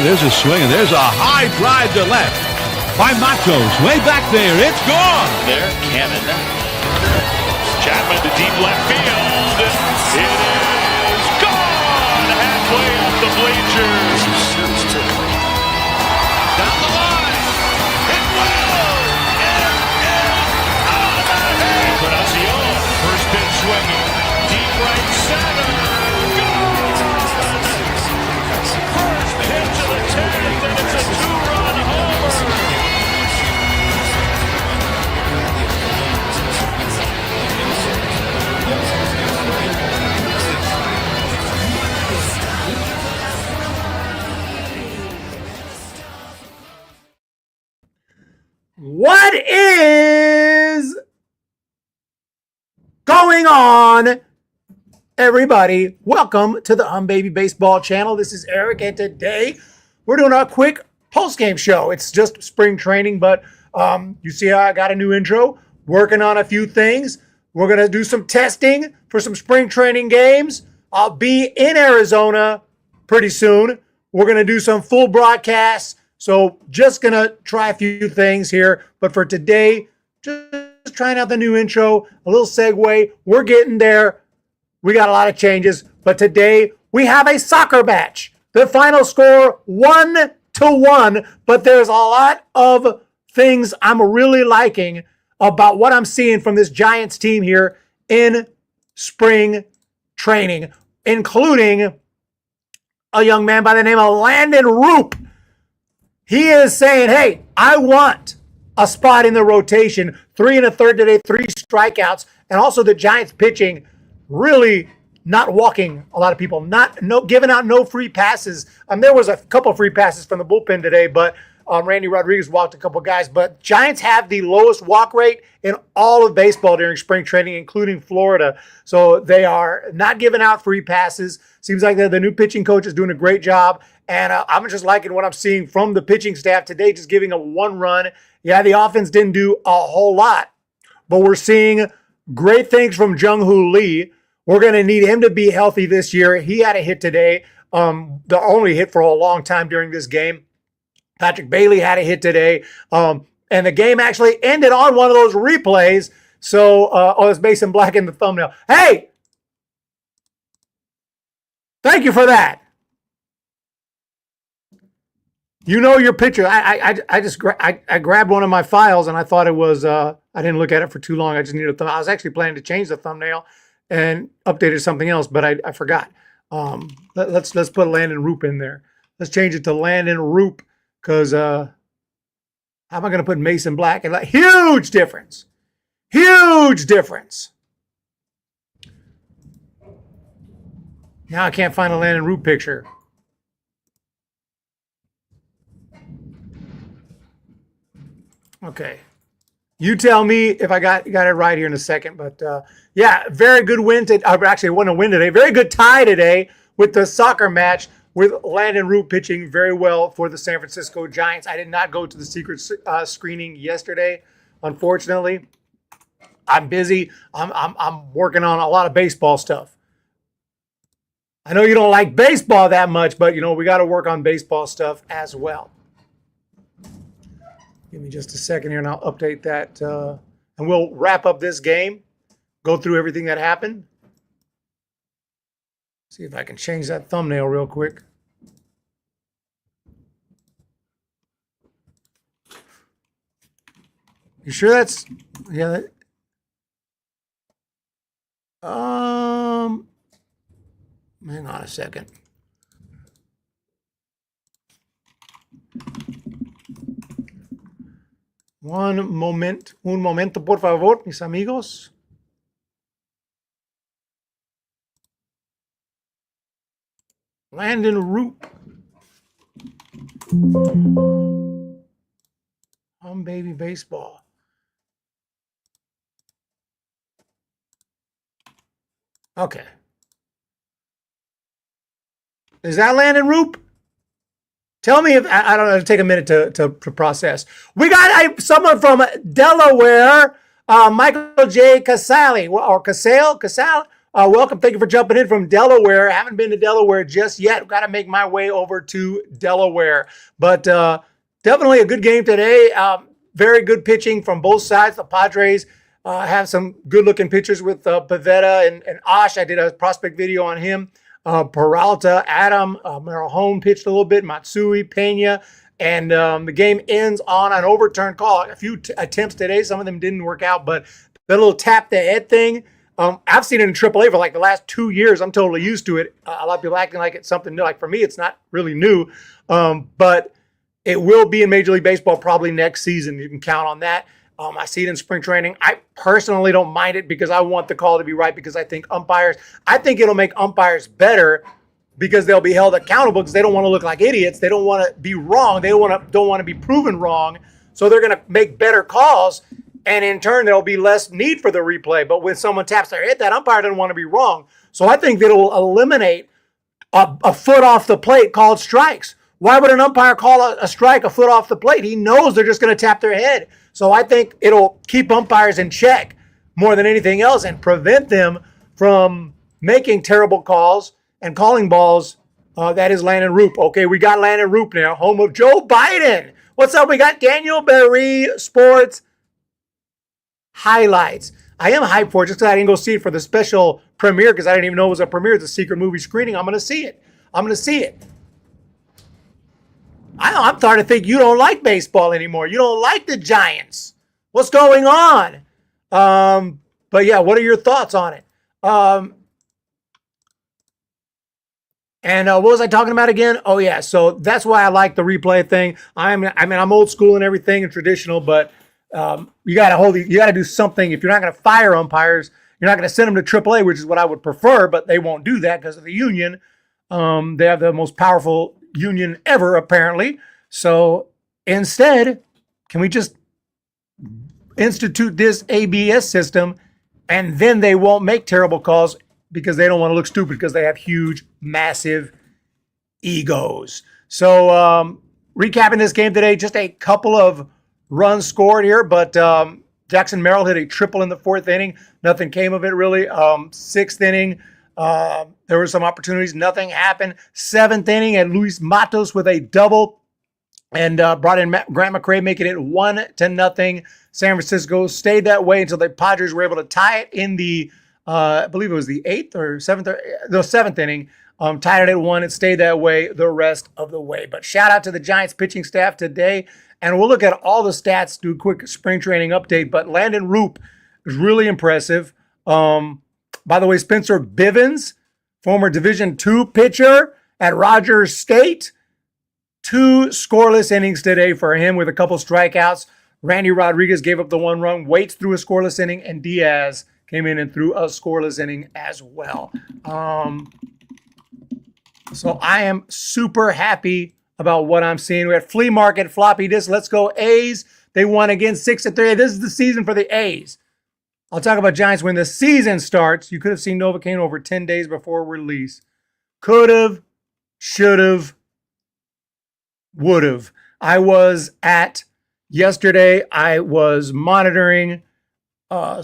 There's a swing, and there's a high drive to left by Matos. Way back there. It's gone. There, Cannon. Chapman to deep left field. It is gone. Halfway up the bleachers. Down the line. It will. It is out of here. Encarnacion. First pitch swinging. Deep right center. First pitch of the 10th, and it's a two-run homer. What is going on, everybody? Welcome to the Humm Baby Baseball channel. This is Eric, and today we're doing a quick post-game show. It's just spring training, but you see how I got a new intro, working on a few things. We're going to do some testing for some spring training games. I'll be in Arizona pretty soon. We're going to do some full broadcasts. So just going to try a few things here. But for today, just trying out the new intro, a little segue. We're getting there. We got a lot of changes. But today, we have a soccer match. The final score, 1-1. But there's a lot of things I'm really liking about what I'm seeing from this Giants team here in spring training, including a young man by the name of Landon Roop. He is saying, hey, I want a spot in the rotation. 3 1/3 today, 3 strikeouts. And also the Giants pitching really not walking a lot of people, giving out no free passes. There was a couple free passes from the bullpen today, but Randy Rodriguez walked a couple guys. But Giants have the lowest walk rate in all of baseball during spring training, including Florida. So they are not giving out free passes. Seems like the new pitching coach is doing a great job. And I'm just liking what I'm seeing from the pitching staff today, just giving a 1 run. Yeah, the offense didn't do a whole lot, but we're seeing great things from Jung-Hoo Lee. We're going to need him to be healthy this year. He had a hit today, the only hit for a long time during this game. Patrick Bailey had a hit today, and the game actually ended on one of those replays. So, it's Mason Black in the thumbnail. Hey, thank you for that. You know your picture. I grabbed one of my files and I thought it was. I didn't look at it for too long. I just needed a thumbnail. I was actually planning to change the thumbnail and updated something else, but I forgot. Let's put Landon Roop in there. Let's change it to Landon Roop because how am I going to put Mason Black? And huge difference. Huge difference. Now I can't find a Landon Roop picture. Okay. You tell me if I got it right here in a second. But, yeah, very good win. Actually, it wasn't a win today. Very good tie today with the soccer match with Landon Roop pitching very well for the San Francisco Giants. I did not go to the secret screening yesterday, unfortunately. I'm busy. I'm working on a lot of baseball stuff. I know you don't like baseball that much, but, we got to work on baseball stuff as well. Give me just a second here and I'll update that. And we'll wrap up this game, go through everything that happened. See if I can change that thumbnail real quick. You sure that's, yeah. Hang on a second. Un momento, por favor, mis amigos. Landon Roop. Humm Baby Baseball. Okay. Is that Landon Roop? Tell me if, I don't know, it'll take a minute to process. We got someone from Delaware, Michael J. Casale, or Casale, Welcome. Thank you for jumping in from Delaware. I haven't been to Delaware just yet. Got to make my way over to Delaware. But definitely a good game today. Very good pitching from both sides. The Padres have some good-looking pitchers with Pavetta and Osh. I did a prospect video on him. Peralta, Adam, Merrill Humm pitched a little bit, Matsui, Pena, and the game ends on an overturned call. A few attempts today. Some of them didn't work out, but the little tap the head thing, I've seen it in AAA for like the last 2 years. I'm totally used to it. A lot of people acting like it's something new. Like for me, it's not really new, but it will be in Major League Baseball probably next season. You can count on that. I see it in spring training. I personally don't mind it because I want the call to be right because I think it'll make umpires better because they'll be held accountable because they don't want to look like idiots. They don't want to be wrong. They don't want to be proven wrong. So they're going to make better calls, and in turn, there'll be less need for the replay. But when someone taps their head, that umpire doesn't want to be wrong. So I think it'll eliminate a foot off the plate called strikes. Why would an umpire call a strike a foot off the plate? He knows they're just going to tap their head. So I think it'll keep umpires in check more than anything else and prevent them from making terrible calls and calling balls. That is Landon Roop. Okay, we got Landon Roop now, home of Joe Biden. What's up? We got Daniel Berry Sports Highlights. I am hyped for it just because I didn't go see it for the special premiere because I didn't even know it was a premiere. It's a secret movie screening. I'm going to see it. I'm starting to think you don't like baseball anymore. You don't like the Giants. What's going on? But yeah, what are your thoughts on it? And what was I talking about again? Oh yeah, so that's why I like the replay thing. I'm old school and everything and traditional, but you gotta do something. If you're not gonna fire umpires, you're not gonna send them to AAA, which is what I would prefer, but they won't do that because of the union. They have the most powerful union ever, apparently. So instead, can we just institute this ABS system and then they won't make terrible calls because they don't want to look stupid because they have huge, massive egos. So recapping this game today, just a couple of runs scored here, but Jackson Merrill hit a triple in the fourth inning. Nothing came of it really. Sixth inning, there were some opportunities. Nothing happened. Seventh inning, and Luis Matos with a double and brought in Grant McCray, making it 1-0. San Francisco stayed that way until the Padres were able to tie it in the, I believe it was the seventh inning. Tied it at 1. It stayed that way the rest of the way. But shout out to the Giants pitching staff today. And we'll look at all the stats, do a quick spring training update. But Landon Roop is really impressive. By the way, Spencer Bivens, former Division II pitcher at Rogers State, 2 scoreless innings today for him with a couple strikeouts. Randy Rodriguez gave up the 1 run. Waits threw a scoreless inning, and Diaz came in and threw a scoreless inning as well. So I am super happy about what I'm seeing. We had Flea Market Floppy Disc. Let's go A's. They won again 6-3. This is the season for the A's. I'll talk about Giants when the season starts. You could have seen Novocaine over 10 days before release. Could have, should have, would have. Yesterday, I was monitoring I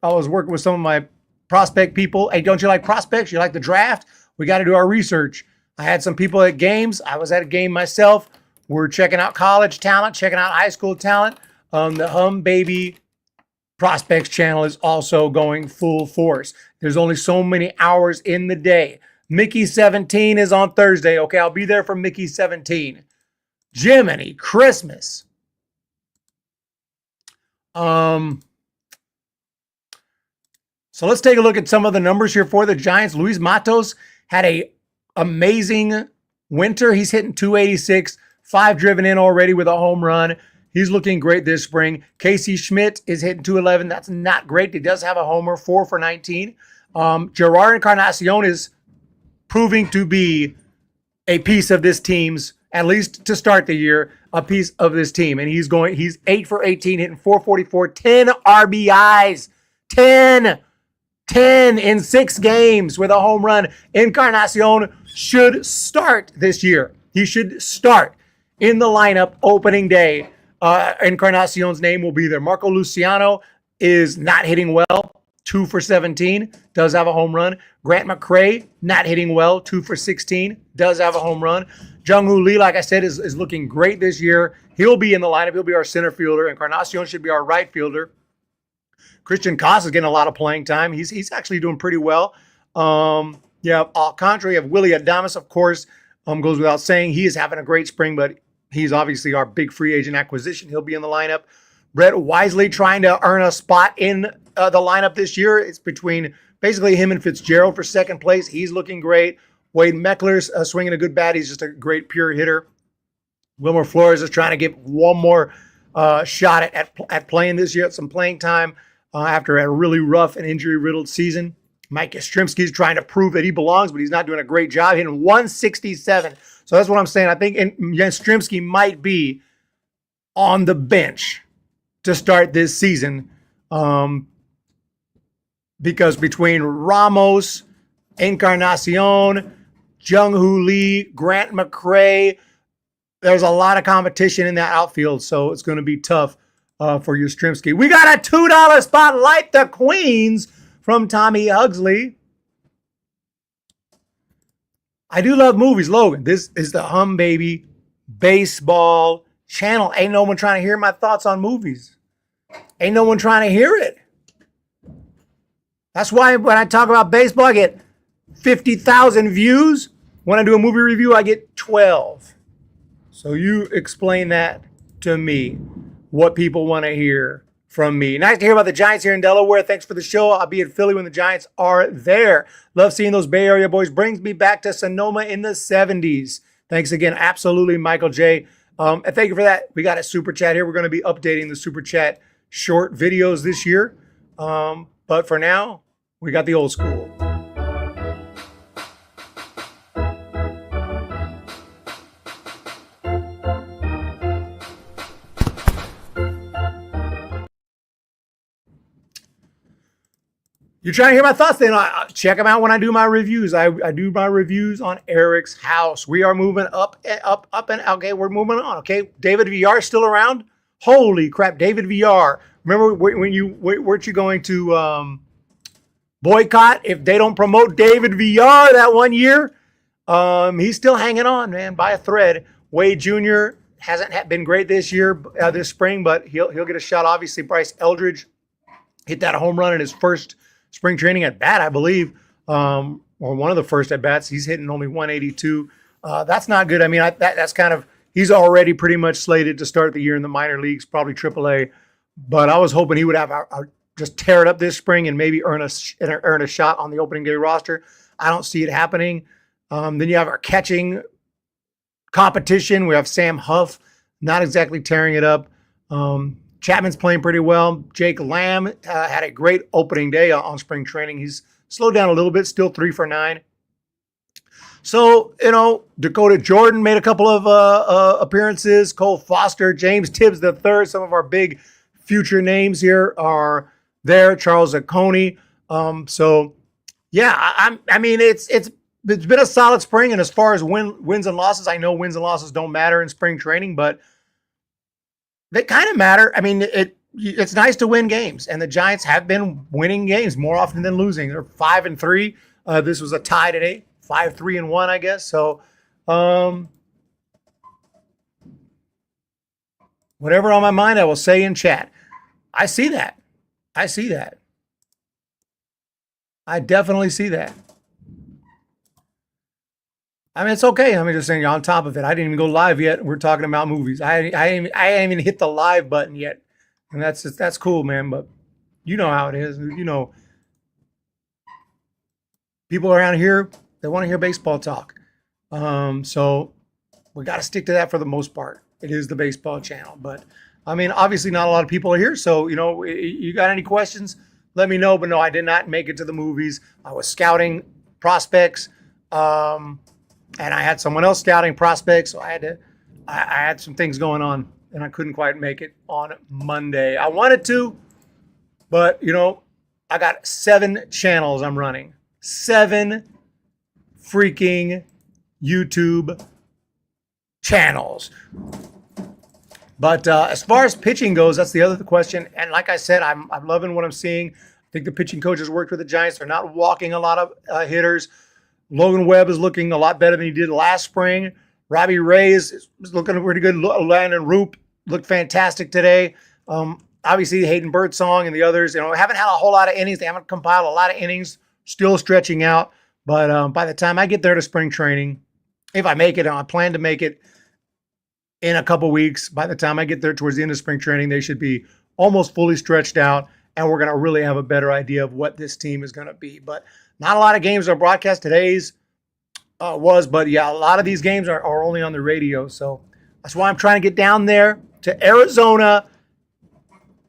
was working with some of my prospect people. Hey, don't you like prospects? You like the draft? We got to do our research. I had some people at games. I was at a game myself. We're checking out college talent, checking out high school talent. The Humm Baby Prospects channel is also going full force. There's only so many hours in the day. Mickey 17 is on Thursday. Okay, I'll be there for Mickey 17. Jiminy Christmas. So let's take a look at some of the numbers here for the Giants. Luis Matos had a amazing winter. He's hitting 286, 5 driven in already with a home run. He's looking great this spring. Casey Schmidt is hitting 211. That's not great. He does have a homer, 4 for 19. Gerard Encarnacion is proving to be a piece of this team's, at least to start the year, a piece of this team. And he's 8 for 18, hitting 444, 10 RBIs, 10 in 6 games with a home run. Encarnacion should start this year. He should start in the lineup opening day. Encarnacion's name will be there. Marco Luciano is not hitting well. 2 for 17, does have a home run. Grant McCray, not hitting well, 2 for 16, does have a home run. Jung-Hoo Lee, like I said, is looking great this year. He'll be in the lineup. He'll be our center fielder. Encarnacion should be our right fielder. Christian Koss is getting a lot of playing time. He's actually doing pretty well. Contrary of Willie Adames, of course, goes without saying. He is having a great spring, but he's obviously our big free agent acquisition. He'll be in the lineup. Brett Wisely trying to earn a spot in the lineup this year. It's between basically him and Fitzgerald for second place. He's looking great. Wade Meckler's swinging a good bat. He's just a great pure hitter. Wilmer Flores is trying to get one more shot at playing this year, at some playing time after a really rough and injury-riddled season. Mike Yastrzemski's trying to prove that he belongs, but he's not doing a great job, hitting 167. So that's what I'm saying. I think Yastrzemski might be on the bench to start this season because between Ramos, Encarnacion, Jung-Hoo Lee, Grant McCray, there's a lot of competition in that outfield, so it's going to be tough for Yastrzemski. We got a $2 spotlight, the Queens, from Tommy Hugsley. I do love movies, Logan. This is the Humm Baby Baseball channel. Ain't no one trying to hear my thoughts on movies. Ain't no one trying to hear it. That's why when I talk about baseball, I get 50,000 views. When I do a movie review, I get 12. So you explain that to me, what people want to hear from me. Nice to hear about the Giants here in Delaware. Thanks for the show. I'll be in Philly when the Giants are there. Love seeing those Bay Area boys. Brings me back to Sonoma in the 70s. Thanks again. Absolutely, Michael J. And thank you for that. We got a super chat here. We're going to be updating the super chat short videos this year. But for now, we got the old school. You're trying to hear my thoughts? Then check them out when I do my reviews. I do my reviews on Eric's house. We are moving up, and okay, we're moving on. Okay, David VR still around? Holy crap, David VR. Remember when weren't you going to boycott if they don't promote David VR that one year? He's still hanging on, man, by a thread. Wade Jr. hasn't been great this year, this spring, but he'll get a shot. Obviously, Bryce Eldridge hit that home run in his first spring training at bat, I believe, or one of the first at bats. He's hitting only 182. That's not good. I mean, that's kind of, he's already pretty much slated to start the year in the minor leagues, probably AAA. But I was hoping he would have just tear it up this spring and maybe earn a shot on the opening day roster. I don't see it happening. Then you have our catching competition. We have Sam Huff, not exactly tearing it up. Chapman's playing pretty well. Jake Lamb had a great opening day on spring training. He's slowed down a little bit, still 3 for 9. So, Dakota Jordan made a couple of appearances. Cole Foster, James Tibbs III, some of our big future names here are there. Charles Zacconi. It's been a solid spring. And as far as wins and losses, I know wins and losses don't matter in spring training, but they kind of matter. I mean, it's nice to win games, and the Giants have been winning games more often than losing. They're 5-3. This was a tie today, 5-3-1, I guess. So, whatever on my mind, I will say in chat. I see that. I definitely see that. I mean, it's okay. I'm just saying you're on top of it. I didn't even go live yet. We're talking about movies. I ain't even hit the live button yet. And that's cool, man. But you know how it is. People around here, they want to hear baseball talk. So we got to stick to that for the most part. It is the baseball channel. But, I mean, obviously not a lot of people are here. So, you got any questions, let me know. But no, I did not make it to the movies. I was scouting prospects. And I had someone else scouting prospects, so I had some things going on, and I couldn't quite make it on Monday. I wanted to, but, I got 7 channels I'm running. 7 freaking YouTube channels. But as far as pitching goes, that's the other question. And like I said, I'm loving what I'm seeing. I think the pitching coaches worked with the Giants. They're not walking a lot of hitters. Logan Webb is looking a lot better than he did last spring. Robbie Ray is looking pretty good. Landon Roop looked fantastic today. Obviously, Hayden Birdsong and the others, haven't had a whole lot of innings. They haven't compiled a lot of innings, still stretching out. But by the time I get there to spring training, if I make it, and I plan to make it in a couple weeks, by the time I get there towards the end of spring training, they should be almost fully stretched out, and we're going to really have a better idea of what this team is going to be. But not a lot of games are broadcast. Today's but yeah, a lot of these games are only on the radio. So that's why I'm trying to get down there to Arizona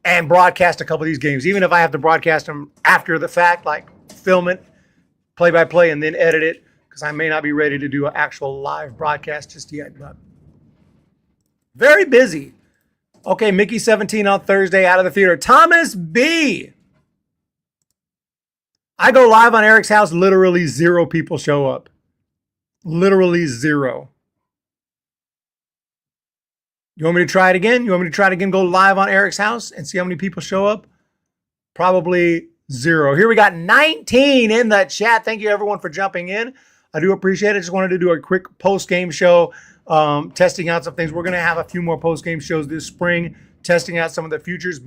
and broadcast a couple of these games, even if I have to broadcast them after the fact, like film it, play-by-play, and then edit it, because I may not be ready to do an actual live broadcast just yet. But very busy. Okay, Mickey 17 on Thursday out of the theater. Thomas B. I go live on Eric's house, literally 0 people show up. Literally 0. You want me to try it again? Go live on Eric's house and see how many people show up? Probably 0. Here we got 19 in the chat. Thank you, everyone, for jumping in. I do appreciate it. Just wanted to do a quick post-game show, testing out some things. We're going to have a few more post-game shows this spring, testing out some of the features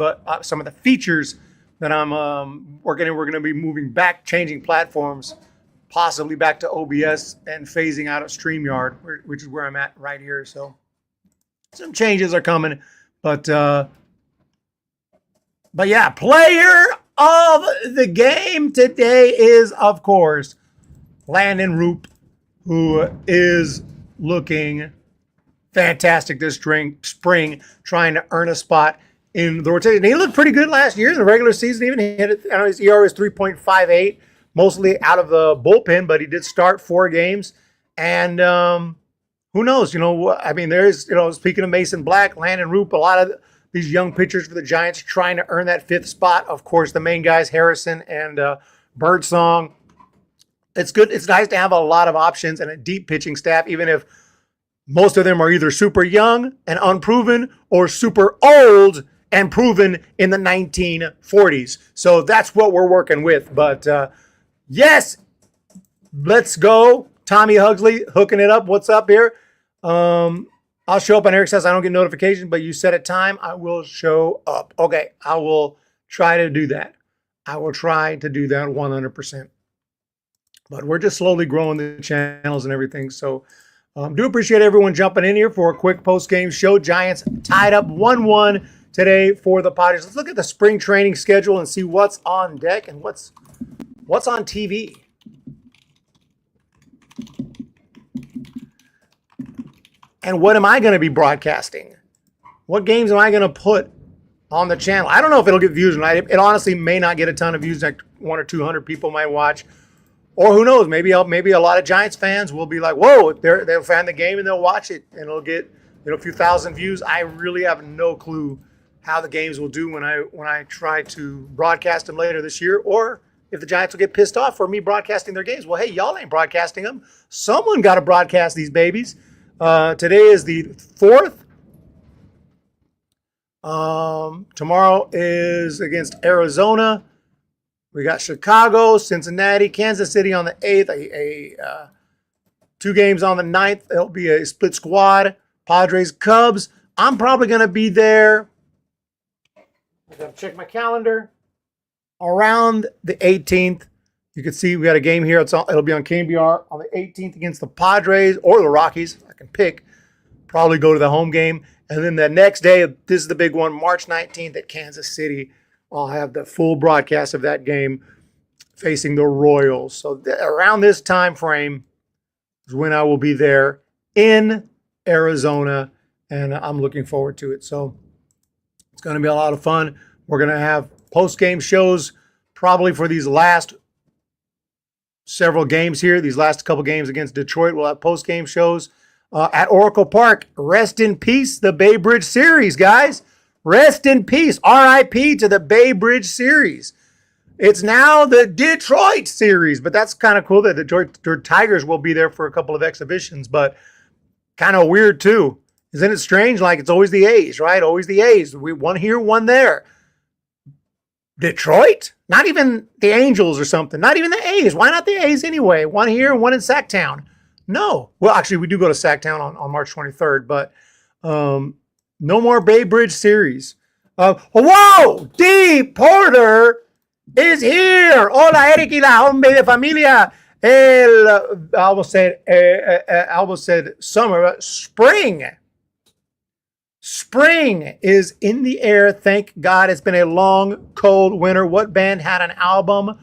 that I'm working in. We're going to be moving back, changing platforms, possibly back to OBS and phasing out of StreamYard, which is where I'm at right here. So some changes are coming, but yeah, player of the game today is, of course, Landon Roop, who is looking fantastic this spring, trying to earn a spot in the rotation. He looked pretty good last year in the regular season. Even hit it. I know his ERA is 3.58, mostly out of the bullpen, but he did start 4 games. And who knows? There's, speaking of Mason Black, Landon Roop, a lot of these young pitchers for the Giants trying to earn that 5th spot. Of course, the main guys, Harrison and Birdsong. It's good. It's nice to have a lot of options and a deep pitching staff, even if most of them are either super young and unproven or super old and proven in the 1940s. So that's what we're working with. But yes, let's go. Tommy Hugsley hooking it up. What's up here? I'll show up on Eric says I don't get notifications, but you set a time, I will show up. Okay, I will try to do that. 100%. But we're just slowly growing the channels and everything. So do appreciate everyone jumping in here for a quick post-game show. Giants tied up 1-1 today for the Padres. Let's look at the spring training schedule and see what's on deck and what's on TV. And what am I going to be broadcasting? What games am I going to put on the channel? I don't know if it'll get views tonight. It honestly may not get a ton of views. Like 100 or 200 people might watch. Or who knows? Maybe a lot of Giants fans will be like, whoa, they'll find the game and they'll watch it. And it'll get a few thousand views. I really have no clue how the games will do when I try to broadcast them later this year. Or if the Giants will get pissed off for me broadcasting their games. Well, hey, y'all ain't broadcasting them. Someone got to broadcast these babies. Today is the 4th. Tomorrow is against Arizona. We got Chicago, Cincinnati, Kansas City on the 8th. 2 games on the 9th. It'll be a split squad. Padres, Cubs. I'm probably going to be there. I got to check my calendar. Around the 18th. You can see we got a game here. It'll be on KBR on the 18th against the Padres or the Rockies. I can pick. Probably go to the home game. And then the next day, this is the big one, March 19th at Kansas City. I'll have the full broadcast of that game facing the Royals. So around this time frame is when I will be there in Arizona, and I'm looking forward to it. So it's going to be a lot of fun. We're going to have post-game shows probably for these last several games here. These last couple games against Detroit, we'll have post-game shows at Oracle Park. Rest in peace, the Bay Bridge Series, guys. Rest in peace. R.I.P. to the Bay Bridge Series. It's now the Detroit Series, but that's kind of cool that the Detroit Tigers will be there for a couple of exhibitions, but kind of weird too. Isn't it strange? Like it's always the A's, right? Always the A's. We one here, one there. Detroit? Not even the Angels or something. Not even the A's. Why not the A's anyway? One here and one in Sacktown. No. Well, actually, we do go to Sacktown on March 23rd, but no more Bay Bridge series. Whoa! D. Porter is here. Hola, Eric y la hombre de familia. I almost said summer, but spring. Spring is in the air. Thank God. It's been a long, cold winter. What band had an album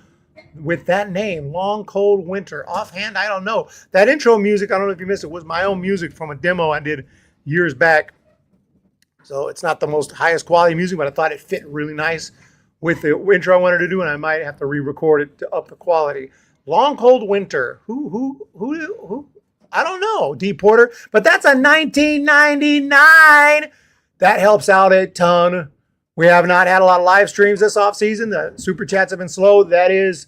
with that name? Long, cold winter. Offhand, I don't know. That intro music, I don't know if you missed it, was my own music from a demo I did years back. So it's not the most highest quality music, but I thought it fit really nice with the intro I wanted to do, and I might have to re-record it to up the quality. Long, cold winter. Who? I don't know, D. Porter, but that's a 1999. That helps out a ton. We have not had a lot of live streams this offseason. The super chats have been slow. That is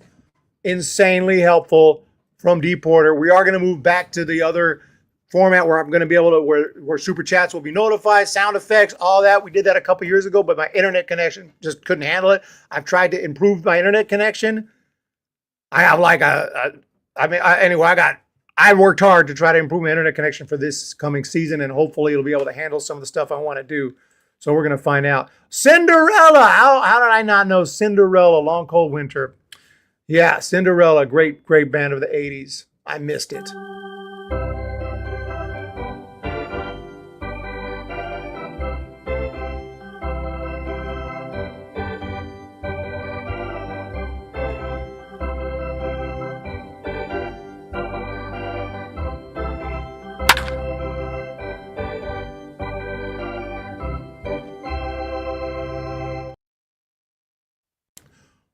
insanely helpful from D. Porter. We are going to move back to the other format where I'm going to be able to, where super chats will be notified, sound effects, all that. We did that a couple years ago, but my internet connection just couldn't handle it. I've tried to improve my internet connection. I have like I worked hard to try to improve my internet connection for this coming season, and hopefully it'll be able to handle some of the stuff I want to do. So we're going to find out. Cinderella. How did I not know Cinderella? Long, cold winter. Yeah, Cinderella. Great band of the 80s. I missed it.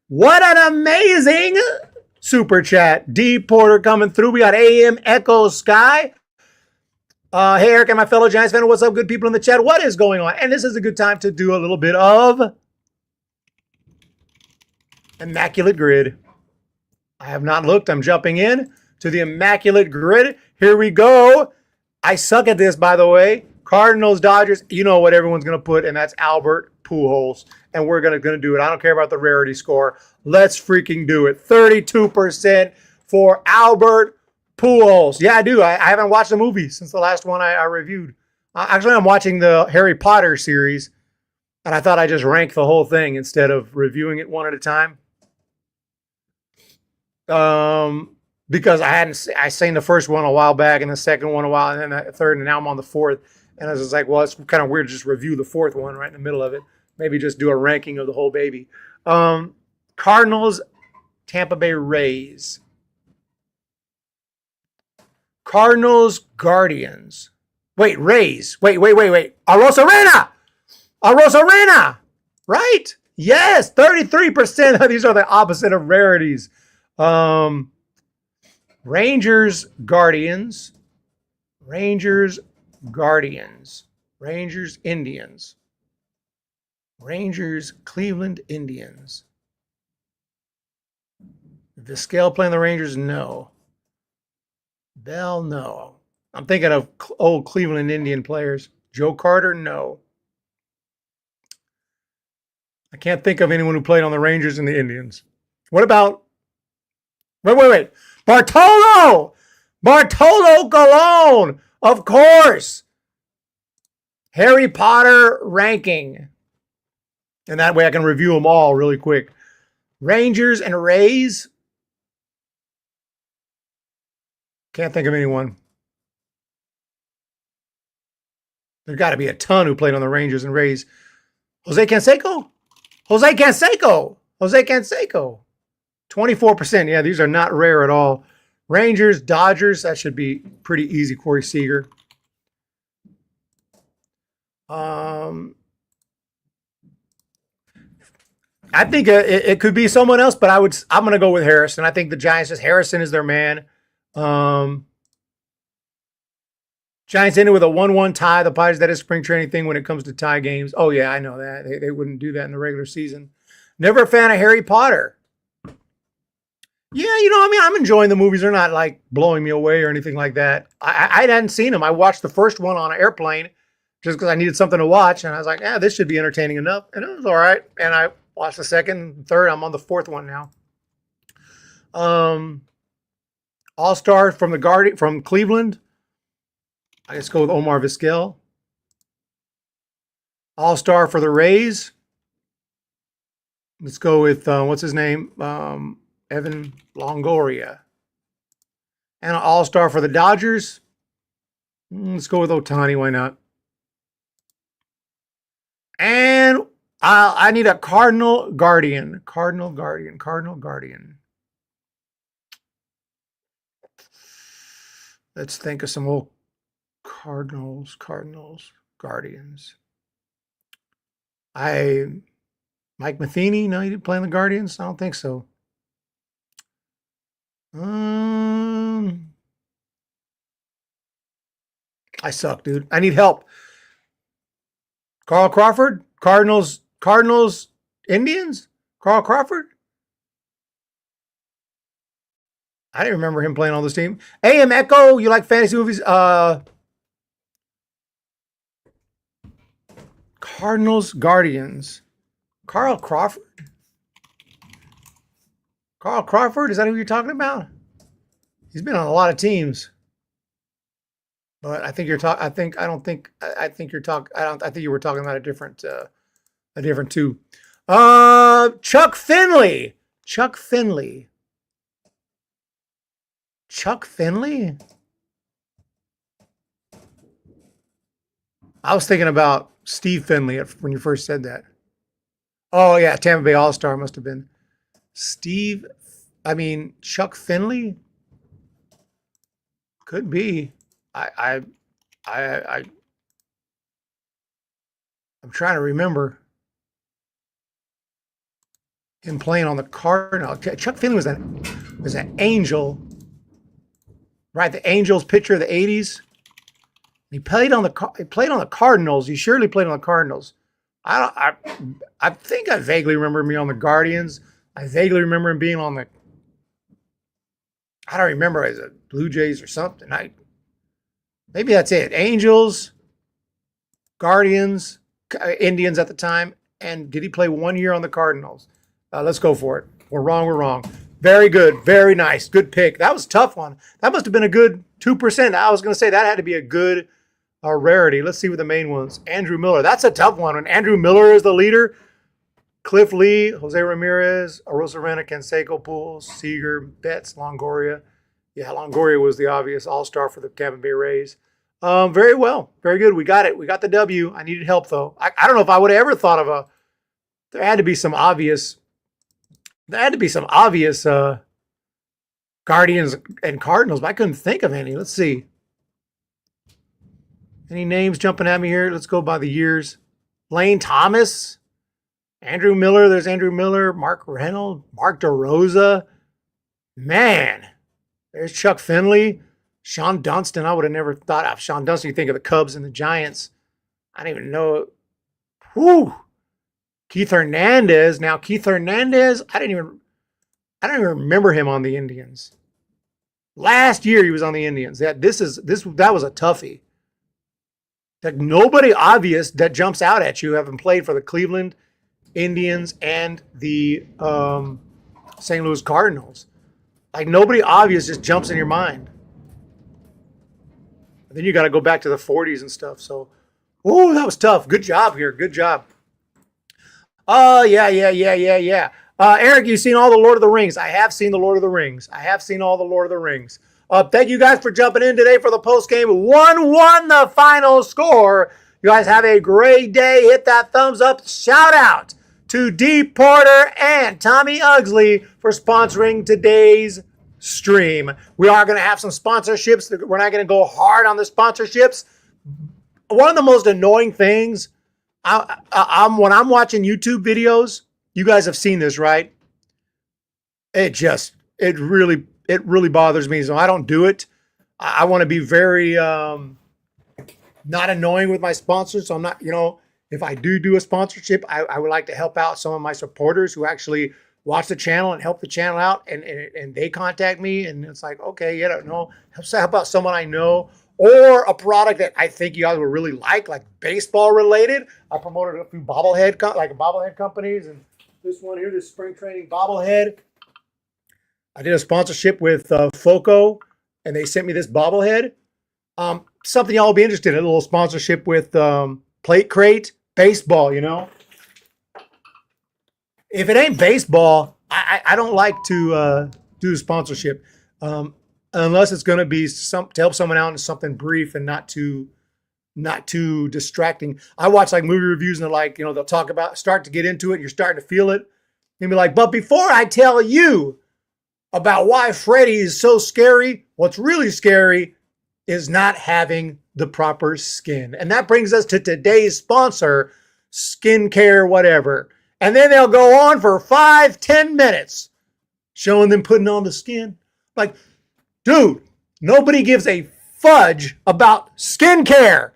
What an amazing super chat. D. Porter coming through. We got AM Echo Sky. Hey, Eric and my fellow Giants fan. What's up, good people in the chat? What is going on? And this is a good time to do a little bit of Immaculate Grid. I have not looked. I'm jumping in to the Immaculate Grid. Here we go. I suck at this, by the way. Cardinals, Dodgers. You know what everyone's going to put, and that's Albert Pujols. And we're going to do it. I don't care about the rarity score. Let's freaking do it. 32% for Albert Pujols. Yeah, I do. I haven't watched the movie since the last one I reviewed. Actually, I'm watching the Harry Potter series, and I thought I'd just rank the whole thing instead of reviewing it one at a time. Because I seen the first one a while back, and the second one a while, and then the third, and now I'm on the fourth. And I was just like, well, it's kind of weird to just review the fourth one right in the middle of it. Maybe just do a ranking of the whole baby. Cardinals, Tampa Bay Rays. Cardinals, Guardians. Wait, Rays. Wait. Arena. Right? Yes, 33%. These are the opposite of rarities. Rangers, Guardians. Rangers, Indians. Rangers, Cleveland Indians. Vizquel playing the Rangers? No. Bell? No. I'm thinking of old Cleveland Indian players. Joe Carter? No. I can't think of anyone who played on the Rangers and the Indians. What about... Wait. Bartolo Colon! Of course! Harry Potter ranking. And that way I can review them all really quick. Rangers and Rays. Can't think of anyone. There's got to be a ton who played on the Rangers and Rays. Jose Canseco. 24%. Yeah, these are not rare at all. Rangers, Dodgers. That should be pretty easy. Corey Seager. I think it could be someone else, but I'm going to go with Harrison. I think the Giants, Harrison is their man. Giants ended with a 1-1 tie. The Padres, that is spring training thing when it comes to tie games. Oh, yeah, I know that. They wouldn't do that in the regular season. Never a fan of Harry Potter. Yeah, I'm enjoying the movies. They're not like blowing me away or anything like that. I hadn't seen them. I watched the first one on an airplane just because I needed something to watch. And I was like, this should be entertaining enough. And it was all right. And Watch the second, third. I'm on the fourth one now. All-star from Cleveland. I just go with Omar Vizquel. All-star for the Rays. Let's go with what's his name? Evan Longoria. And an all-star for the Dodgers. Let's go with Ohtani. Why not? And I need a Cardinal Guardian. Cardinal Guardian. Let's think of some old Cardinals, Guardians. Mike Matheny? No, he didn't play in the Guardians? I don't think so. I suck, dude. I need help. Carl Crawford? Cardinals, Indians? Carl Crawford? I didn't remember him playing on this team. AM Echo, you like fantasy movies? Cardinals, Guardians. Carl Crawford? Carl Crawford? Is that who you're talking about? He's been on a lot of teams. But I think you were talking about a different two. Chuck Finley. Chuck Finley. I was thinking about Steve Finley when you first said that. Oh yeah, Tampa Bay All-Star must have been. Chuck Finley? Could be. I'm trying to remember him playing on the Cardinals. Chuck Finley was an Angel, right? The Angels pitcher of the '80s. He played on the Cardinals. He surely played on the Cardinals. I think I vaguely remember him being on the Guardians. I vaguely remember him being on the. I don't remember, as a Blue Jays or something. Maybe that's it. Angels, Guardians, Indians at the time. And did he play 1 year on the Cardinals? Let's go for it. We're wrong. Very good. Very nice. Good pick. That was a tough one. That must have been a good 2%. I was going to say that had to be a good rarity. Let's see what the main ones. Andrew Miller. That's a tough one. When Andrew Miller is the leader, Cliff Lee, Jose Ramirez, Arozarena, Canseco, Pools, Seager, Betts, Longoria. Yeah, Longoria was the obvious all-star for the Tampa Bay Rays. Very well. Very good. We got it. We got the W. I needed help, though. I don't know if I would have ever thought of there had to be some obvious Guardians and Cardinals, but I couldn't think of any. Let's see. Any names jumping at me here? Let's go by the years. Lane Thomas, Andrew Miller. There's Andrew Miller, Mark Reynolds, Mark DeRosa. Man, there's Chuck Finley, Sean Dunston. I would have never thought of Sean Dunston. You think of the Cubs and the Giants. I didn't even know. Whew. Keith Hernandez. Now, Keith Hernandez, I don't even remember him on the Indians. Last year he was on the Indians. That was a toughie. Like, nobody obvious that jumps out at you having played for the Cleveland Indians and the St. Louis Cardinals. Like, nobody obvious just jumps in your mind. And then you got to go back to the 40s and stuff. So, that was tough. Good job here. Good job. Yeah. Eric, you've seen all the Lord of the Rings. I have seen the Lord of the Rings. Thank you guys for jumping in today for the post game. 1-1 the final score. You guys have a great day. Hit that thumbs up. Shout out to Dee Porter and Tommy Ugsley for sponsoring today's stream. We are going to have some sponsorships. We're not going to go hard on the sponsorships. One of the most annoying things, when I'm watching YouTube videos, you guys have seen this, right? It really bothers me. So I don't do it. I want to be very not annoying with my sponsors. So I'm not, if I do a sponsorship, I would like to help out some of my supporters who actually watch the channel and help the channel out, and they contact me, and it's like, okay, help out someone I know, or a product that I think you guys would really like baseball related. I promoted a few bobblehead companies, and This one here, this spring training bobblehead. I did a sponsorship with Foco, and they sent me this bobblehead. Something y'all will be interested in, a little sponsorship with Plate Crate, baseball, you know. If it ain't baseball, I don't like to do sponsorship unless it's going to be to help someone out in something brief and not too distracting. I watch like movie reviews and they're like, you know, they'll start to get into it. You're starting to feel it. And be like, but before I tell you about why Freddy is so scary, what's really scary is not having the proper skin. And that brings us to today's sponsor, Skincare Whatever. And then they'll go on for 5-10 minutes showing them putting on the skin. Like, dude, nobody gives a fudge about skincare.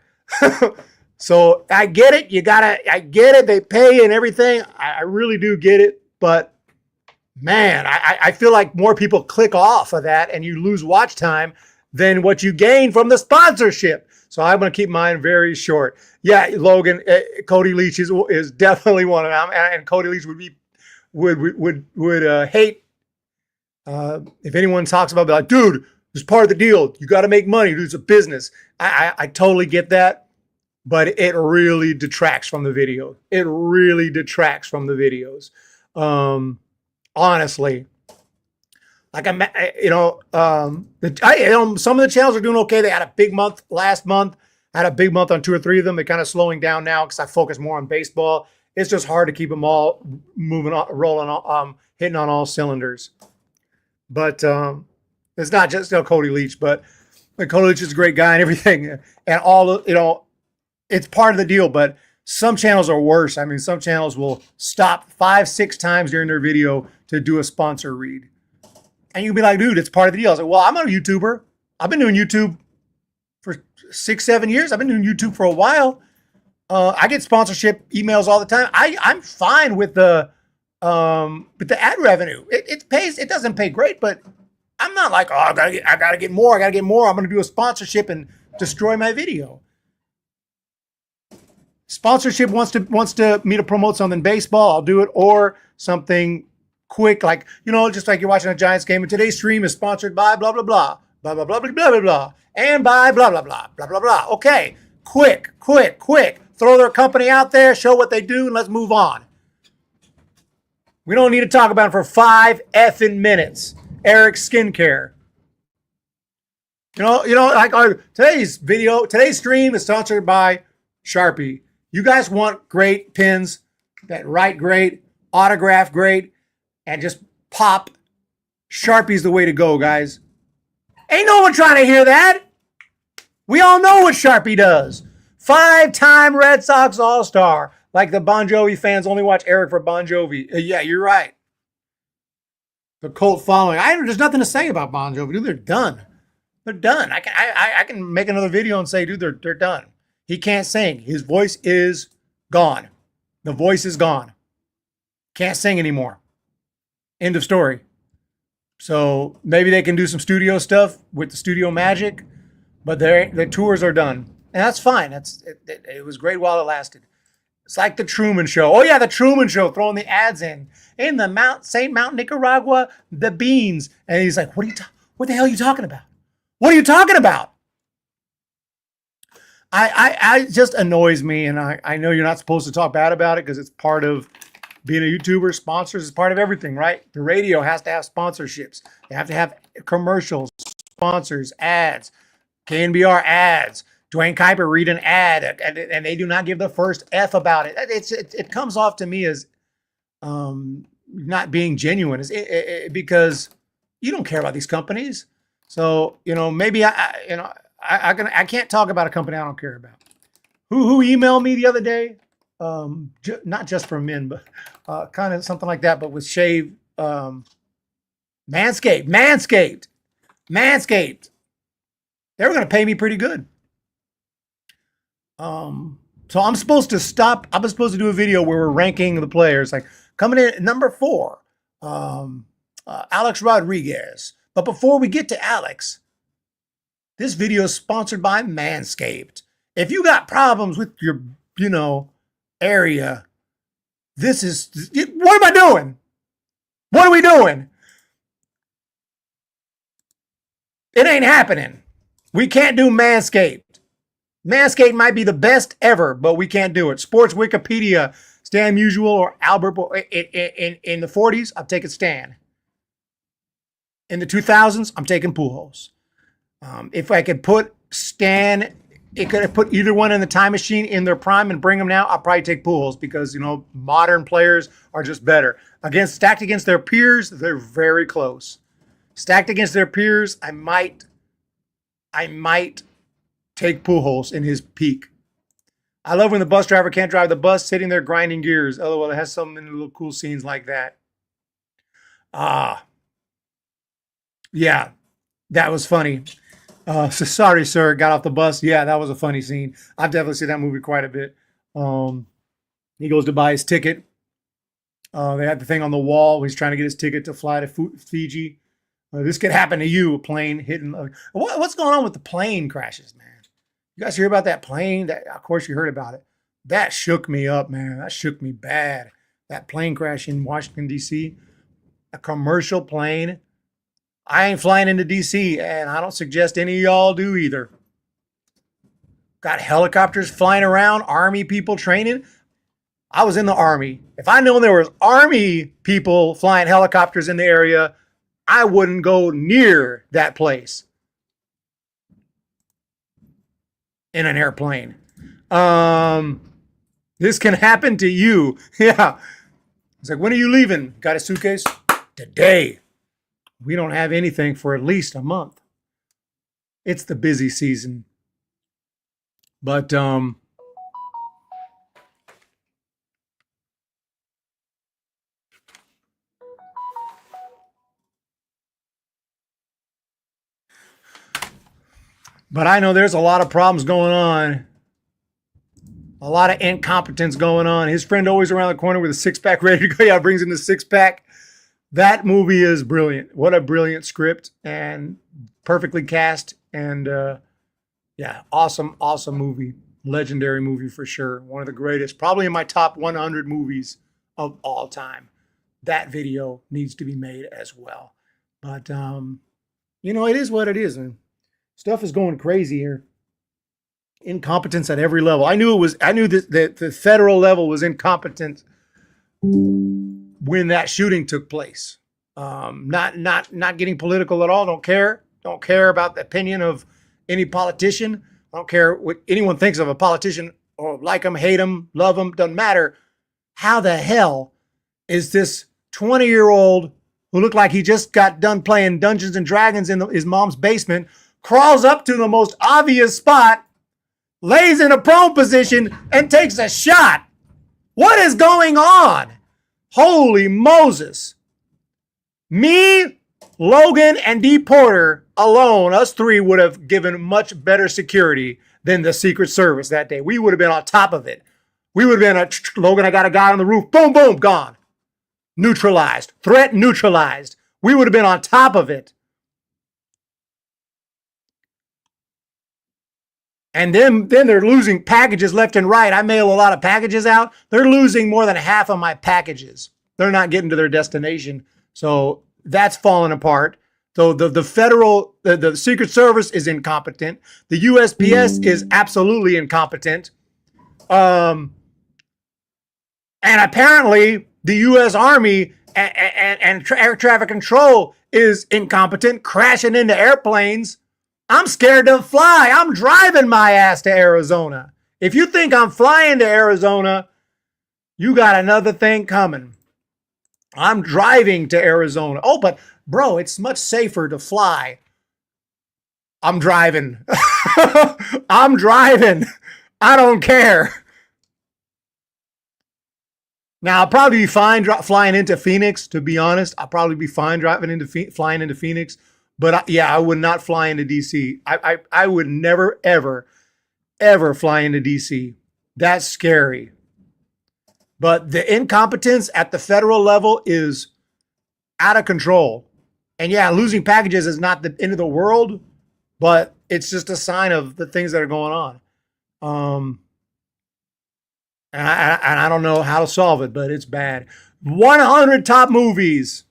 So I get it. I get it. They pay and everything. I really do get it. But man, I feel like more people click off of that and you lose watch time than what you gain from the sponsorship. So I'm going to keep mine very short. Yeah, Logan, Cody Leach is definitely one of them, and Cody Leach would hate if anyone talks about, like, dude, it's part of the deal. You got to make money. Dude, it's a business. I totally get that, but it really detracts from the video. It really detracts from the videos. Honestly. Like some of the channels are doing okay. They had a big month last month. I had a big month on 2 or 3 of them. They're kind of slowing down now because I focus more on baseball. It's just hard to keep them all moving on, rolling, hitting on all cylinders. But it's not just Cody Leach, but Cody Leach is a great guy and everything, and it's part of the deal. But some channels are worse. I mean, some channels will stop 5-6 times during their video to do a sponsor read. And you'll be like, dude, it's part of the deal. I was like, well, I'm not a YouTuber. I've been doing YouTube for 6-7 years. I've been doing YouTube for a while. I get sponsorship emails all the time. I'm fine with the ad revenue. It pays. It doesn't pay great, but I'm not like, oh, I gotta get more. I'm going to do a sponsorship and destroy my video. Sponsorship wants to me to promote something baseball, I'll do it, or something quick, like, just like you're watching a Giants game, and today's stream is sponsored by blah, blah, blah, blah, blah, blah, blah, blah, blah, blah, and by blah, blah, blah, blah, blah, blah. Okay, quick. Throw their company out there, show what they do, and let's move on. We don't need to talk about it for 5 effing minutes. Eric's Skincare. Today's stream is sponsored by Sharpie. You guys want great pins that write great, autograph great, and just pop. Sharpie's the way to go, guys. Ain't no one trying to hear that. We all know what Sharpie does. 5-time Red Sox All-Star. Like the Bon Jovi fans only watch Eric for Bon Jovi. Yeah, you're right. The cult following. There's nothing to say about Bon Jovi. Dude, they're done. They're done. I can make another video and say, dude, they're done. He can't sing. His voice is gone. The voice is gone. Can't sing anymore. End of story. So maybe they can do some studio stuff with the studio magic, but their tours are done. And that's fine. It was great while it lasted. It's like the Truman Show. Oh, yeah, the Truman Show, throwing the ads in the St. Mountain, Nicaragua, the beans. And he's like, what the hell are you talking about? What are you talking about? I just annoys me, and I know you're not supposed to talk bad about it because it's part of being a YouTuber. Sponsors is part of everything, right? The radio has to have sponsorships. They have to have commercials, sponsors, ads, KNBR ads. Dwayne Kuiper read an ad, and they do not give the first F about it. It comes off to me as not being genuine, because you don't care about these companies. So maybe I can't talk about a company I don't care about. Who emailed me the other day? Not just for men, but kind of something like that, but with shave. Manscaped. They were going to pay me pretty good. So I'm supposed to do a video where we're ranking the players, like coming in at number 4, Alex Rodriguez. But before we get to Alex, this video is sponsored by Manscaped. If you got problems with your, area, What am I doing? What are we doing? It ain't happening. We can't do Manscaped. Manscaped might be the best ever, but we can't do it. Sports Wikipedia, Stan Musial or Albert in the 40s, I'm taking Stan. In the 2000s, I'm taking Pujols. If I could put Stan, it could have put either one in the time machine in their prime and bring them now, I'll probably take Pujols because, modern players are just better. Stacked against their peers, they're very close. Stacked against their peers, I might take Pujols in his peak. I love when the bus driver can't drive the bus, sitting there grinding gears. Oh, well, it has some little cool scenes like that. Yeah, that was funny. So sorry, sir, got off the bus. Yeah, that was a funny scene. I've definitely seen that movie quite a bit. He goes to buy his ticket. They had the thing on the wall. He's trying to get his ticket to fly to Fiji. This could happen to you, a plane hitting. What's going on with the plane crashes, man? You guys hear about that plane? Of course you heard about it. That shook me up, man. That shook me bad. That plane crash in Washington, D.C., a commercial plane. I ain't flying into D.C., and I don't suggest any of y'all do either. Got helicopters flying around, Army people training. I was in the Army. If I known there was Army people flying helicopters in the area, I wouldn't go near that place in an airplane. This can happen to you. Yeah. It's like, when are you leaving? Got a suitcase? Today. We don't have anything for at least a month. It's the busy season. But I know there's a lot of problems going on. A lot of incompetence going on. His friend always around the corner with a six-pack ready to go. Yeah, brings in the six-pack. That movie is brilliant. What a brilliant script and perfectly cast. And yeah, awesome movie. Legendary movie for sure. One of the greatest. Probably in my top 100 movies of all time. That video needs to be made as well. But, it is what it is. And stuff is going crazy here. Incompetence at every level. I knew that the federal level was incompetent when that shooting took place. Not getting political at all. Don't care about the opinion of any politician. I don't care what anyone thinks of a politician, or like them, hate them, love them, doesn't matter. How the hell is this 20-year-old who looked like he just got done playing Dungeons and Dragons in his mom's basement, crawls up to the most obvious spot, lays in a prone position, and takes a shot? What is going on? Holy Moses. Me, Logan, and D. Porter alone, us three, would have given much better security than the Secret Service that day. We would have been on top of it. We would have been Logan, I got a guy on the roof. Boom, boom, gone. Neutralized. Threat neutralized. We would have been on top of it. And then they're losing packages left and right. I mail a lot of packages out. They're losing more than half of my packages. They're not getting to their destination. So that's falling apart. So the federal, the Secret Service is incompetent. The USPS is absolutely incompetent. And apparently the U.S. Army and air traffic control is incompetent, crashing into airplanes. I'm scared to fly. I'm driving my ass to Arizona. If you think I'm flying to Arizona, you got another thing coming. I'm driving to Arizona. Oh, but bro, it's much safer to fly. I'm driving. I'm driving. I don't care. Now, I'll probably be fine flying into Phoenix, to be honest. I'll probably be fine flying into Phoenix. But yeah, I would not fly into D.C. I would never, ever, ever fly into D.C. That's scary. But the incompetence at the federal level is out of control. And yeah, losing packages is not the end of the world, but it's just a sign of the things that are going on. And I don't know how to solve it, but it's bad. 100 top movies.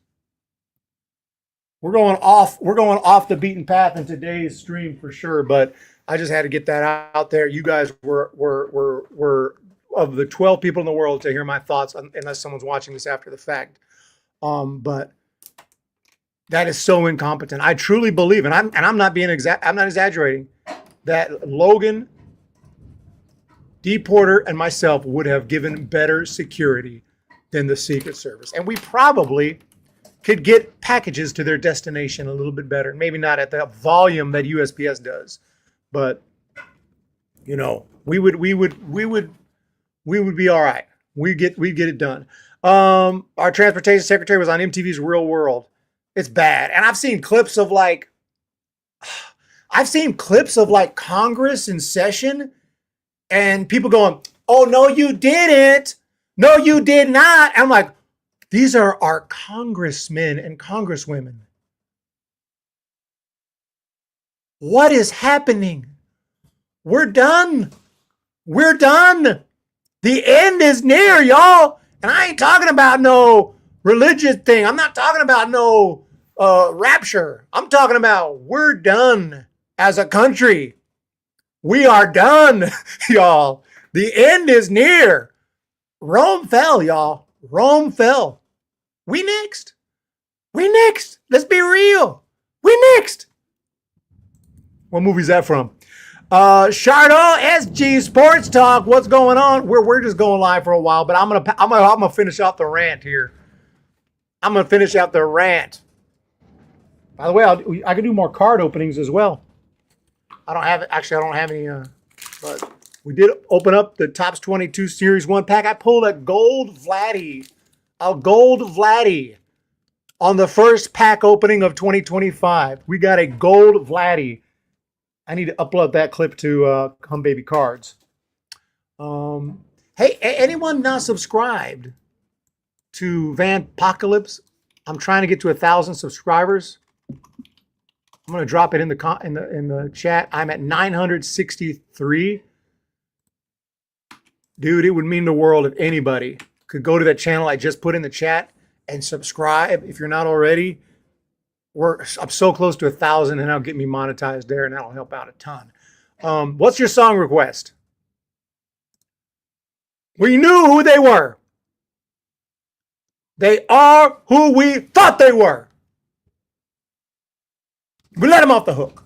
We're going off the beaten path in today's stream for sure, but I just had to get that out there. You guys were of the 12 people in the world to hear my thoughts, unless someone's watching this after the fact. But that is so incompetent. I truly believe, and I'm not being I'm not exaggerating, that Logan, D. Porter, and myself would have given better security than the Secret Service, and we probably could get packages to their destination a little bit better. Maybe not at the volume that USPS does, but you know, we would be all right. We'd get it done. Our transportation secretary was on MTV's Real World. It's bad. And I've seen clips of like Congress in session and people going, "Oh, no, you didn't. No, you did not." And I'm like, these are our congressmen and congresswomen. What is happening? We're done. We're done. The end is near, y'all. And I ain't talking about no religious thing. I'm not talking about no rapture. I'm talking about we're done as a country. We are done, y'all. The end is near. Rome fell, y'all. Rome fell. We next. We next. Let's be real. We next. What movie is that from? Chardon SG Sports Talk. What's going on? We're just going live for a while, but I'm gonna finish off the rant here. I'm gonna finish out the rant. By the way, I can do more card openings as well. I don't have any, but we did open up the Topps 22 Series 1 pack. I pulled a gold Vladdy on the first pack opening of 2025. We got a gold Vladdy. I need to upload that clip to Humm Baby Cards. Hey, anyone not subscribed to Vanpocalypse? I'm trying to get to 1,000 subscribers. I'm going to drop it in the chat. I'm at 963. Dude, it would mean the world if anybody could go to that channel I just put in the chat and subscribe if you're not already. I'm so close to 1,000, and that'll get me monetized there, and that'll help out a ton. What's your song request? We knew who they were. They are who we thought they were. We let them off the hook.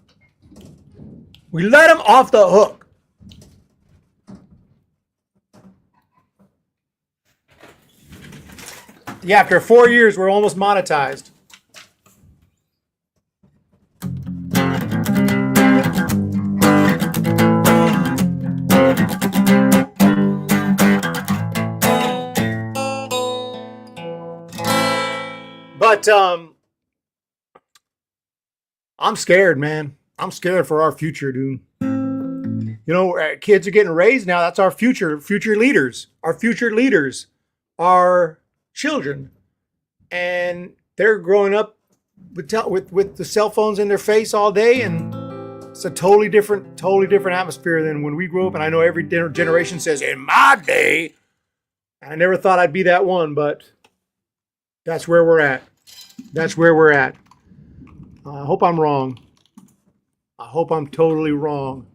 We let them off the hook. Yeah, after 4 years, we're almost monetized. But I'm scared, man. I'm scared for our future, dude. You know, kids are getting raised now. That's our future leaders. Our future leaders are children, and they're growing up with the cell phones in their face all day, and it's a totally different atmosphere than when we grew up. And I know every generation says, "In my day," I never thought I'd be that one, but that's where we're at. That's where we're at. I hope I'm wrong. I hope I'm totally wrong.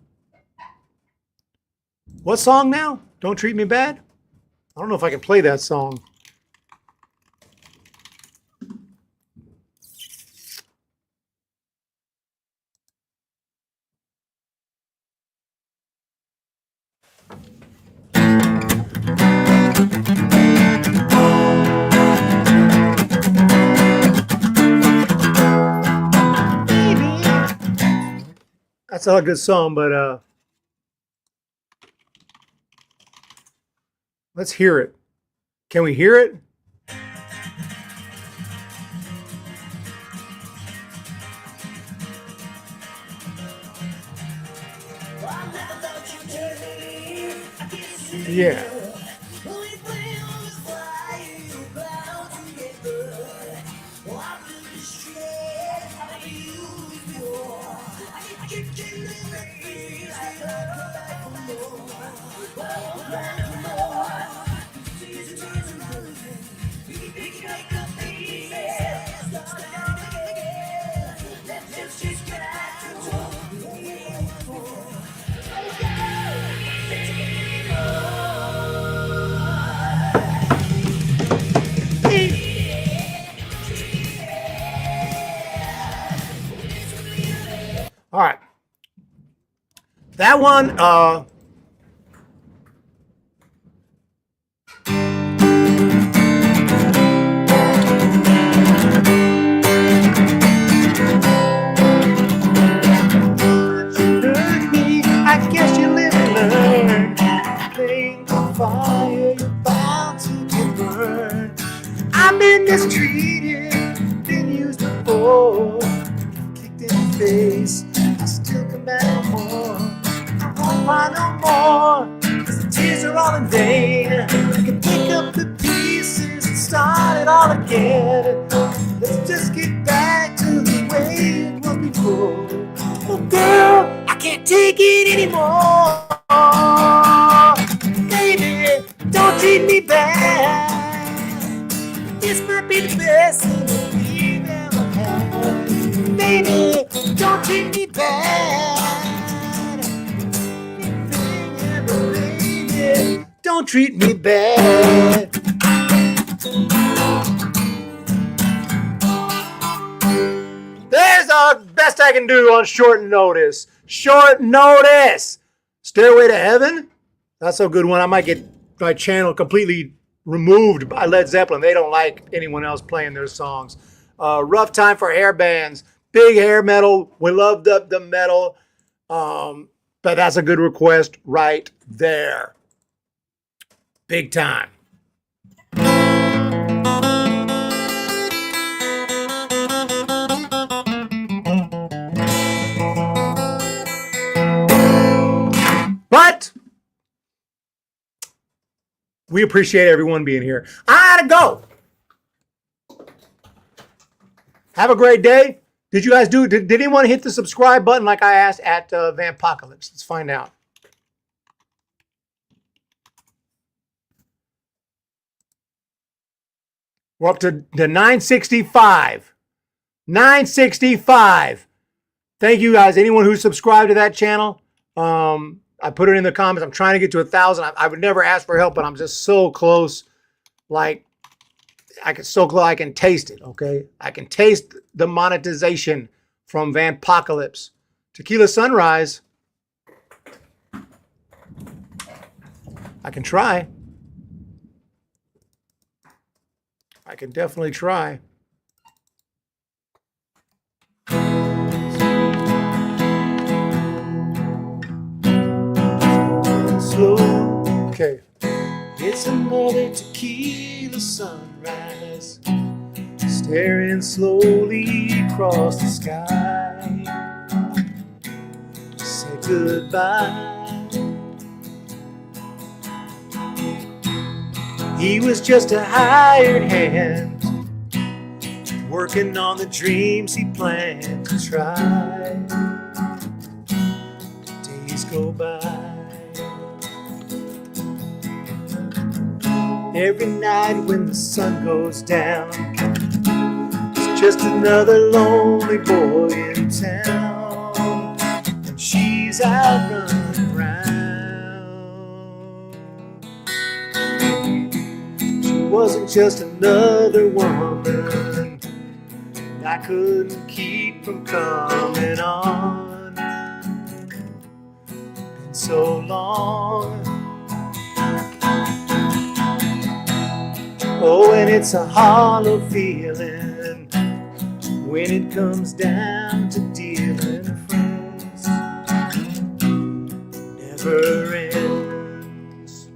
What song now? Don't Treat Me Bad? I don't know if I can play that song. That's not a good song, but let's hear it. Can we hear it? Yeah. that one, I guess you live and learn. Playing the fire, you're bound to get burned. I've been mistreated, been used before, kicked in the face. I still come back no more. I won't cry no more, 'cause the tears are all in vain. I can pick up the pieces and start it all again. Let's just get back to the way it was before. Oh girl, I can't take it anymore. Baby, don't treat me bad. This might be the best thing that we've ever had. Baby, don't treat me bad. Baby, don't treat me bad. There's the best I can do on short notice. Short notice. Stairway to Heaven. That's a good one. I might get my channel completely removed by Led Zeppelin. They don't like anyone else playing their songs. Rough Time for Hair Bands. Big hair metal. We love the metal. But that's a good request right there. Big time. But we appreciate everyone being here. I gotta go. Have a great day. Did you guys did anyone hit the subscribe button like I asked at Vampacalypse? Let's find out. We're up to the 965. 965. Thank you guys. Anyone who subscribed to that channel. I put it in the comments. I'm trying to get to 1,000. I would never ask for help, but I'm just so close. Like, I can taste it, okay? I can taste the monetization from Vampacalypse. Tequila Sunrise. I can try. I can definitely try. Okay. It's another tequila sunrise, staring slowly across the sky. Say goodbye. He was just a hired hand, working on the dreams he planned to try. Days go by. Every night when the sun goes down, it's just another lonely boy in town, and she's out running around. She wasn't just another woman, and I couldn't keep from coming on. Been so long. Oh, and it's a hollow feeling when it comes down to dealing friends. Never ends.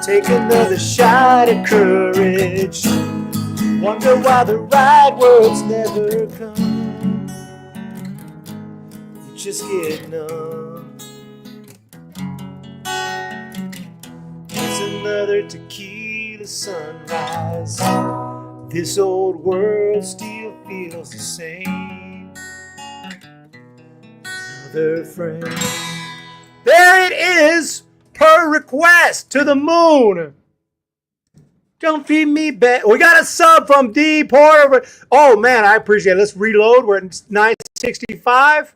Take another shot at courage. Wonder why the right words never come. You just get numb. Another tequila sunrise. This old world still feels the same. Another friend. There it is, per request, to the moon. Don't treat me bad. We got a sub from D Porter. Oh man, I appreciate it. Let's reload. We're at 965.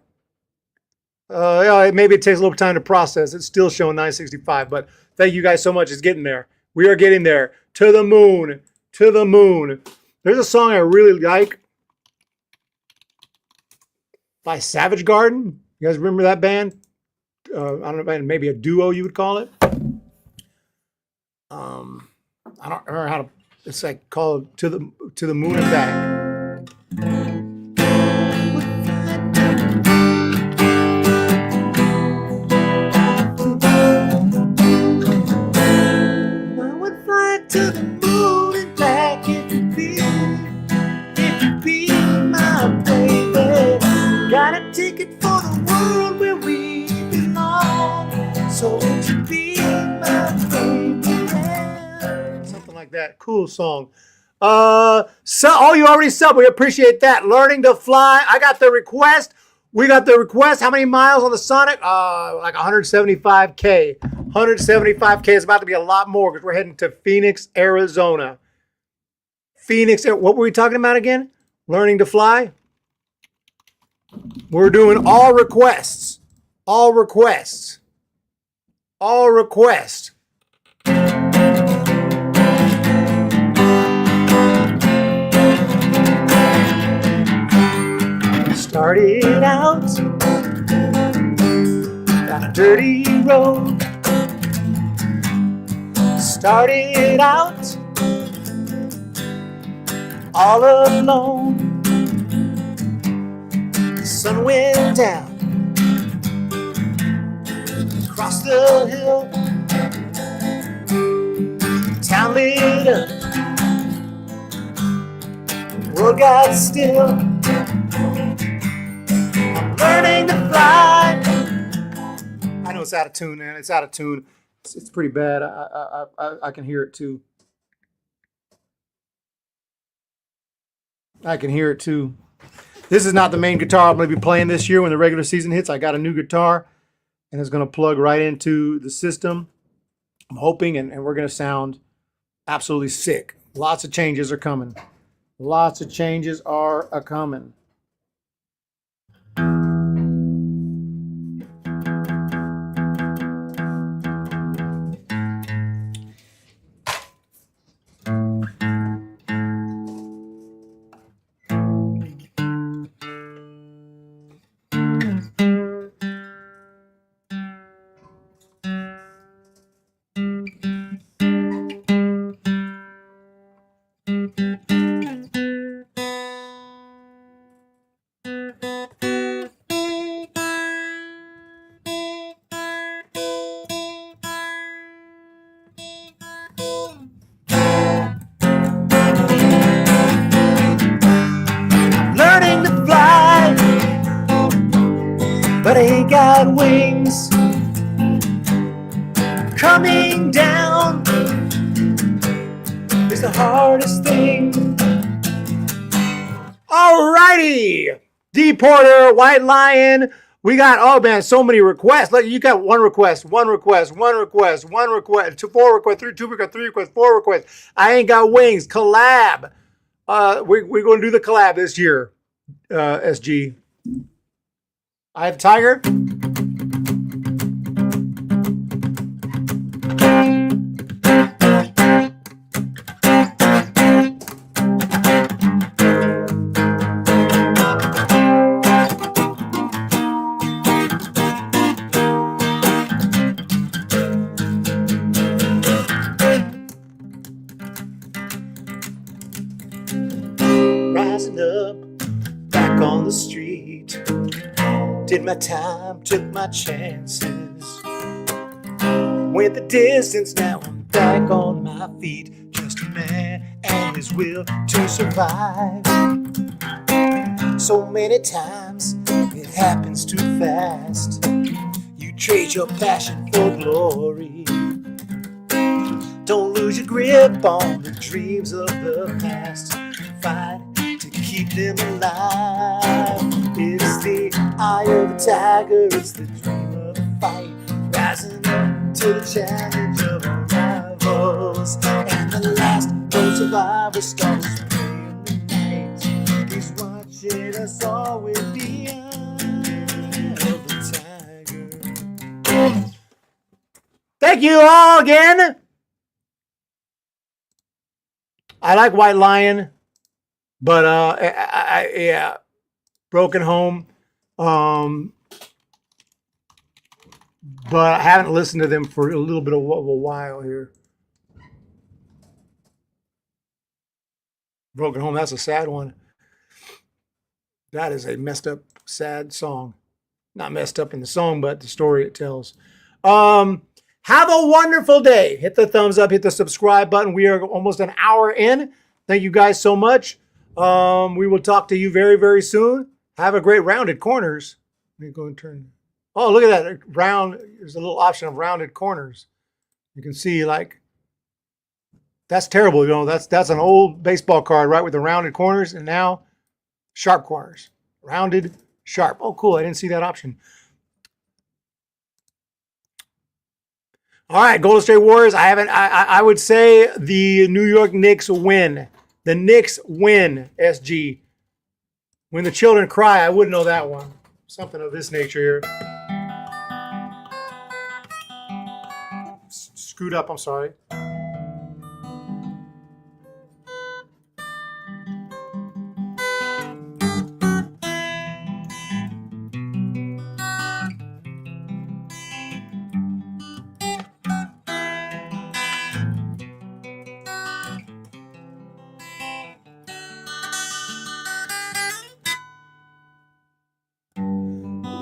Yeah, maybe it takes a little time to process. It's still showing 965, but thank you guys so much. It's getting there. We are getting there. To the moon. To the moon. There's a song I really like. by Savage Garden. You guys remember that band? I don't know, maybe a duo you would call it. I don't remember how to. It's like called "To the Moon and Back." I would fly to the moon and back if you be my baby. Got a ticket for the world where we belong. So won't you be my baby? Yeah. Something like that. Cool song. So you already subbed. We appreciate that. Learning to fly. I got the request. We got the request. How many miles on the Sonic? Like 175K. 175K is about to be a lot more because we're heading to Phoenix, Arizona. Phoenix. What were we talking about again? Learning to fly. We're doing all requests. All requests. All requests. Started out down a dirty road. Started out all alone. The sun went down across the hill. Town lit up. The world got still. Learning to fly. I know it's out of tune, man. It's out of tune. It's pretty bad. I can hear it too. I can hear it too. This is not the main guitar I'm going to be playing this year when the regular season hits. I got a new guitar, and it's going to plug right into the system. I'm hoping, and we're going to sound absolutely sick. Lots of changes are coming. Lots of changes are a-coming. But I ain't got wings. Coming down is the hardest thing. Alrighty, D Porter, White Lion. We got, oh man, so many requests. Look, you got one request, two, 4 requests, 3 requests, 4 requests. I ain't got wings. Collab. We're going to do the collab this year, SG. I have Tiger. Rising up, back on the street. Did my time, took my chances. Went the distance, now I'm back on my feet. Just a man and his will to survive. So many times, it happens too fast. You trade your passion for glory. Don't lose your grip on the dreams of the past. Fight to keep them alive. It's the eye of the tiger, it's the dream of the fight. Rising up to the challenge of our rivals. And the last no survivor starts praying the night. He's watching us all with the eye of the tiger. Thank you all again. I like White Lion, but yeah, Broken Home. But I haven't listened to them for a little bit of a while here. Broken Home, that's a sad one. That is a messed up, sad song. Not messed up in the song, but the story it tells. Have a wonderful day. Hit the thumbs up, hit the subscribe button. We are almost an hour in. Thank you guys so much. We will talk to you very, very soon. Have a great rounded corners. Let me go and turn. Oh, look at that. Round. There's a little option of rounded corners. You can see, like, that's terrible. You know, that's an old baseball card, right, with the rounded corners, and now sharp corners. Rounded, sharp. Oh, cool. I didn't see that option. All right, Golden State Warriors. I would say the New York Knicks win. The Knicks win, SG. When the children cry, I wouldn't know that one. Something of this nature here. Screwed up, I'm sorry.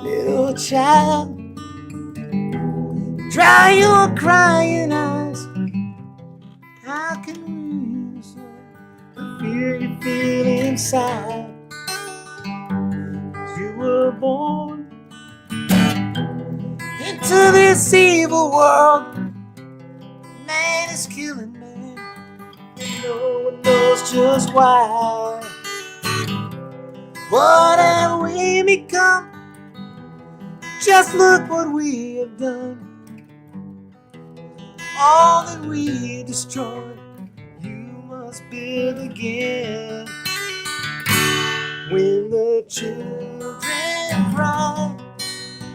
Little child, dry your crying eyes. How can we resolve the fear you feel inside? You were born into this evil world. Man is killing man, and no one knows just why. What have we become? Just look what we have done. All that we destroyed, you must build again. When the children cry,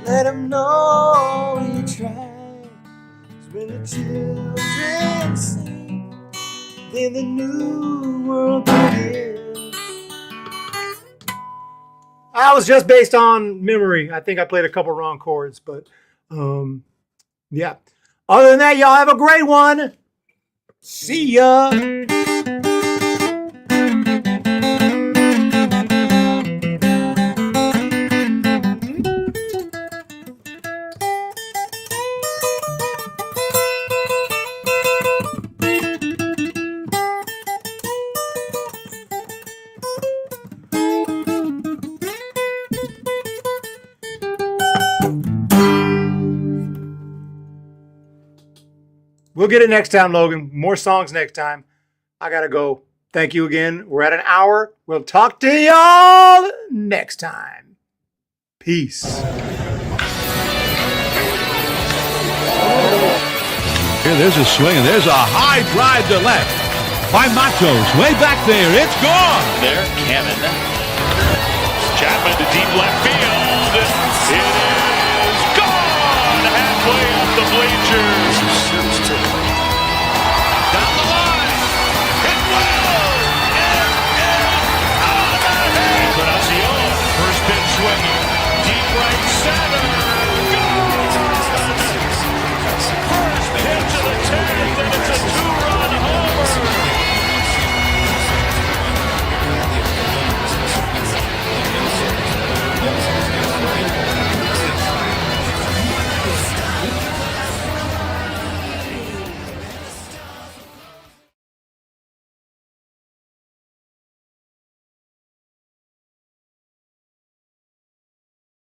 let them know we tried. 'Cause when the children sing, then the new world begins. I was just based on memory. I think I played a couple wrong chords, but yeah. Other than that, y'all have a great one. See ya. We'll get it next time, Logan. More songs next time. I gotta go. Thank you again. We're at an hour. We'll talk to y'all next time. Peace. Here, there's a swing, and there's a high drive to left by Matos. Way back there. It's gone. There, Cannon. Chapman to deep left field. It is